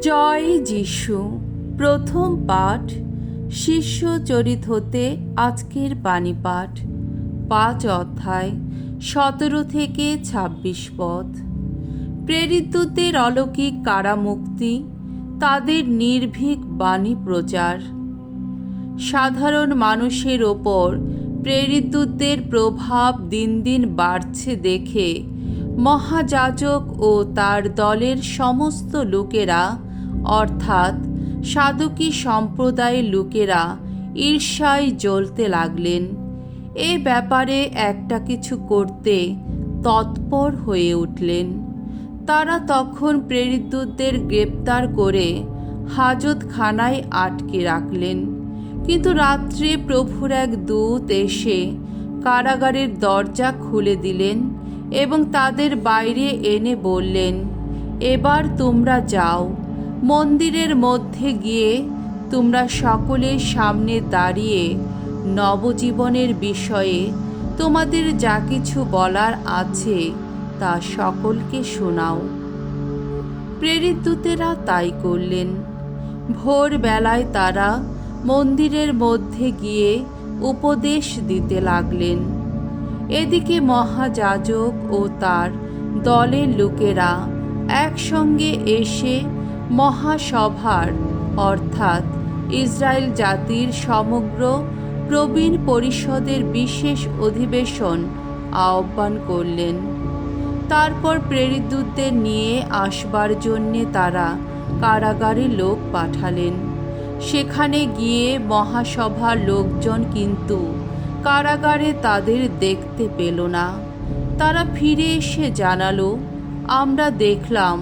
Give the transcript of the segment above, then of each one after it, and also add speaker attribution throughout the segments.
Speaker 1: জয় যিশু। প্রথম পাঠ শিষ্য চরিত হতে আজকের বাণী পাঠ 5 অধ্যায় 17 থেকে 26 পদ। প্রেরিতদের অলৌকিক কারামুক্তি, তাদের নির্ভীক বাণী প্রচার। সাধারণ মানুষের ওপর প্রেরিতদের প্রভাব দিন দিন বাড়ছে দেখে মহাযাজক ও তার দলের সমস্ত লোকেরা অর্থাৎ সাদুকী সম্প্রদায়ের লোকেরা ঈর্ষায় জ্বলতে লাগলেন। এ ব্যাপারে একটা কিছু করতে তৎপর হয়ে উঠলেন। তারা তখন প্রেরিতদের গ্রেপ্তার করে হাজতখানায় আটকে রাখলেন। কিন্তু রাত্রে প্রভুর এক দূত এসে কারাগারের দরজা খুলে দিলেন এবং তাদের বাইরে এনে বললেন, এবার তোমরা যাও, মন্দিরের মধ্যে গিয়ে তোমরা সকলের সামনে দাঁড়িয়ে নবজীবনের বিষয়ে তোমাদের যা কিছু বলার আছে তা সকলকে শোনাও। প্রেরিতরা তাই করলেন। ভোরবেলায় তারা মন্দিরের মধ্যে গিয়ে উপদেশ দিতে লাগলেন। এদিকে মহাযাজক ও তার দলের লোকেরা একসঙ্গে এসে মহাসভার অর্থাৎ ইসরায়েল জাতির সমগ্র প্রবীণ পরিষদের বিশেষ অধিবেশন আহ্বান করলেন। তারপর প্রেরিতদের নিয়ে আসবার জন্যে তারা কারাগারে লোক পাঠালেন। সেখানে গিয়ে মহাসভার লোকজন কিন্তু কারাগারে তাদের দেখতে পেল না। তারা ফিরে এসে জানালো, আমরা দেখলাম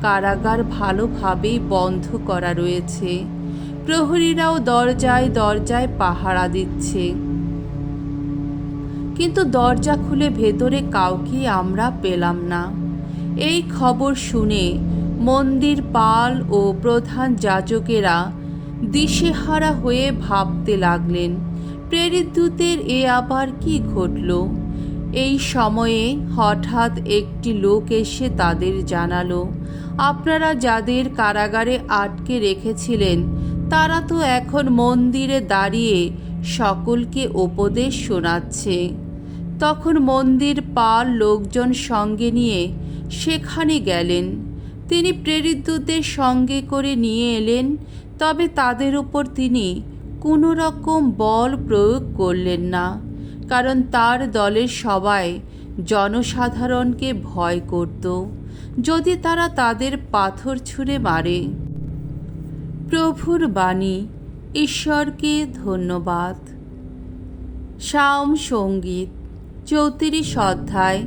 Speaker 1: কারাগার ভালোভাবেই বন্ধ করা রয়েছে, প্রহরীরাও দরজায় দরজায় পাহারা দিচ্ছে, কিন্তু দরজা খুলে ভেতরে কাউকে আমরা পেলাম না। এই খবর শুনে মন্দির পাল ও প্রধান যাজকেরা দিশেহারা হয়ে ভাবতে লাগলেন, প্রেরিতদের এ আবার কি ঘটল? এই সময়ে হঠাৎ একটি লোক এসে তাদের জানালো, আপনারা যাদের কারাগারে আটকে রেখেছিলেন তারা তো এখন মন্দিরে দাঁড়িয়ে সকলকে উপদেশ শোনাচ্ছে। তখন মন্দির পাল লোকজন সঙ্গে নিয়ে সেখানে গেলেন। তিনি প্রেরিতদের সঙ্গে করে নিয়ে এলেন, তবে তাদের উপর তিনি কোনো রকম বল প্রয়োগ করলেন না, কারণ তার দলের সবাই জনসাধারণকে ভয় করত, যদি তারা তাদের পাথর ছুঁড়ে মারে। প্রভুর বাণী। ঈশ্বরকে ধন্যবাদ। সাম সঙ্গীত 34 অধ্যায়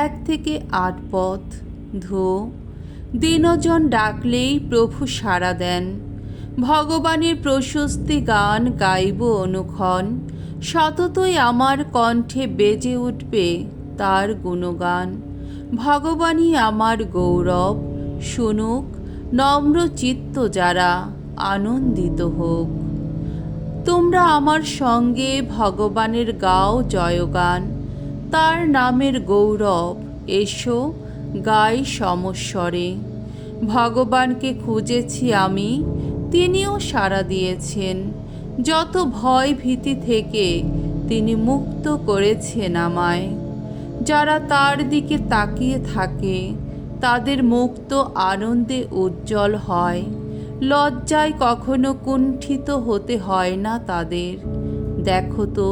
Speaker 1: 1 থেকে 8 পদ। ধো দিনজন ডাকলেই প্রভু সাড়া দেন। ভগবানের প্রশস্তি গান গাইব অনুক্ষণ, সততই আমার কণ্ঠে বেজে উঠবে তার গুণগান। ভগবানই আমার গৌরব, শুনুক নম্র চিত্ত যারা, আনন্দিত হোক। তোমরা আমার সঙ্গে ভগবানের গাও জয়গান, তার নামের গৌরব এসো গাই সমস্বরে। ভগবানকে খুঁজেছি আমি, তিনিও সাড়া দিয়েছেন। যত ভয় ভীতি থেকে তিনি মুক্ত করেছেন আমায়। যারা তার দিকে তাকিয়ে থাকে তাদের মুখ তো আনন্দে উজ্জ্বল হয়, লজ্জায় কখনো কুণ্ঠিত হতে হয় না তাদের। দেখো তো,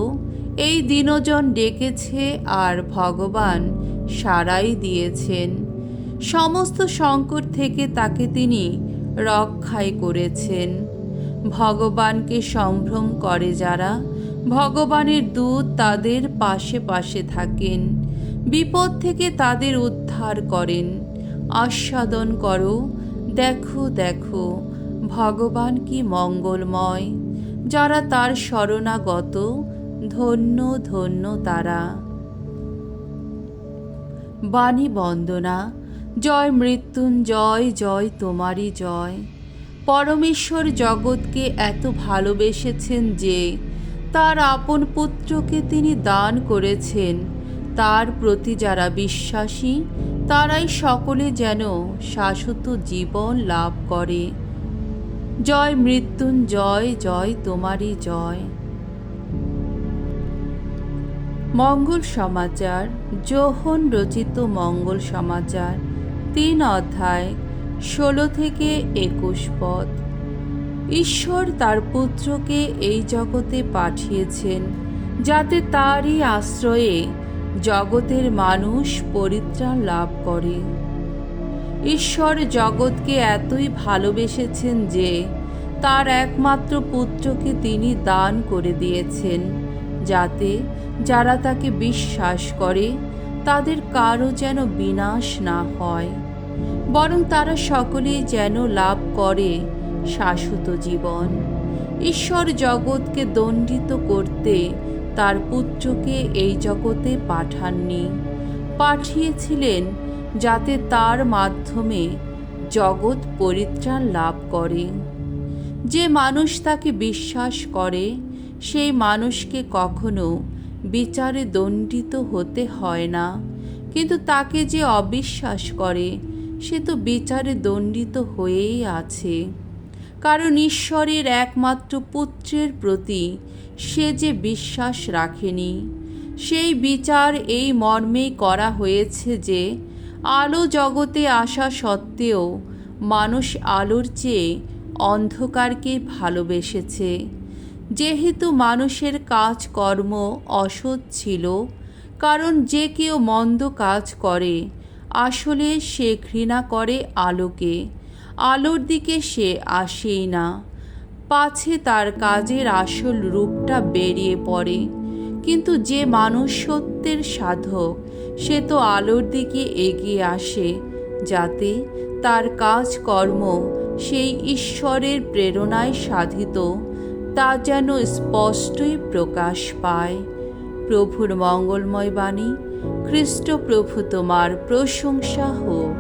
Speaker 1: এই দিনজন ডেকেছে আর ভগবান সাড়াই দিয়েছেন। সমস্ত সংকট থেকে তাকে তিনি রক্ষাই করেছেন। ভগবানকে সম্ভ্রম করে যারা, ভগবানের দূত তাদের পাশে পাশে থাকেন, বিপদ থেকে তাদের উদ্ধার করেন। আস্বাদন করো, দেখো দেখো ভগবান কি মঙ্গলময়। যারা তার শরণাগত, ধন্য ধন্য তারা। বাণী বন্দনা। জয় মৃত্যুঞ্জয়, জয় তোমারই জয়। পরমেশ্বর জগৎকে এত ভালোবেসেছেন যে তার আপন পুত্রকে তিনি দান করেছেন। তার প্রতি যারা বিশ্বাসী তারাই সকলে যেন শাশ্বত জীবন লাভ করে। জয় মৃত্যুঞ্জয়, জয় তোমারই জয়। মঙ্গল সমাচার, যোহন রচিত মঙ্গল সমাচার 3 অধ্যায় 16 থেকে 21 পদ। ঈশ্বর তার পুত্রকে এই জগতে পাঠিয়েছেন যাতে তারই আশ্রয়ে জগতের মানুষ পরিত্রাণ লাভ করে। ঈশ্বর জগৎকে এতই ভালোবেসেছেন যে তার একমাত্র পুত্রকে তিনি দান করে দিয়েছেন, যাতে যারা তাকে বিশ্বাস করে তাদের কারো যেন বিনাশ না হয়, বরং তারা সকলেই যেন লাভ করে শাশ্বত জীবন। ঈশ্বর জগৎকে দণ্ডিত করতে তার পুত্রকে এই জগতে পাঠাননি, পাঠিয়েছিলেন যাতে তার মাধ্যমে জগৎ পরিত্রাণ লাভ করে। যে মানুষ তাকে বিশ্বাস করে সেই মানুষকে কখনো বিচারে দণ্ডিত হতে হয় না, কিন্তু তাকে যে অবিশ্বাস করে সে তো বিচারে দণ্ডিত হয়েই আছে, কারণ ঈশ্বরের একমাত্র পুত্রের প্রতি সে যে বিশ্বাস রাখেনি। সেই বিচার এই মর্মেই করা হয়েছে যে আলো জগতে আসা সত্ত্বেও মানুষ আলোর চেয়ে অন্ধকারকে ভালোবেসেছে। যেহেতু মানুষের কাজকর্ম অসৎ ছিল, কারণ যে কেউ মন্দ কাজ করে আসলে সে ঘৃণা করে আলোকে, আলোর দিকে সে আসেই না, পাছে তার কাজের আসল রূপটা বেরিয়ে পড়ে। কিন্তু যে মানুষ সত্যের সাধক সে তো আলোর দিকে এগিয়ে আসে, যাতে তার কাজকর্ম সেই ঈশ্বরের প্রেরণায় সাধিত তা যেন স্পষ্টই প্রকাশ পায়। প্রভুর মঙ্গলময় বাণী। খ্রিস্ট প্রভু তোমার প্রশংসা হোক।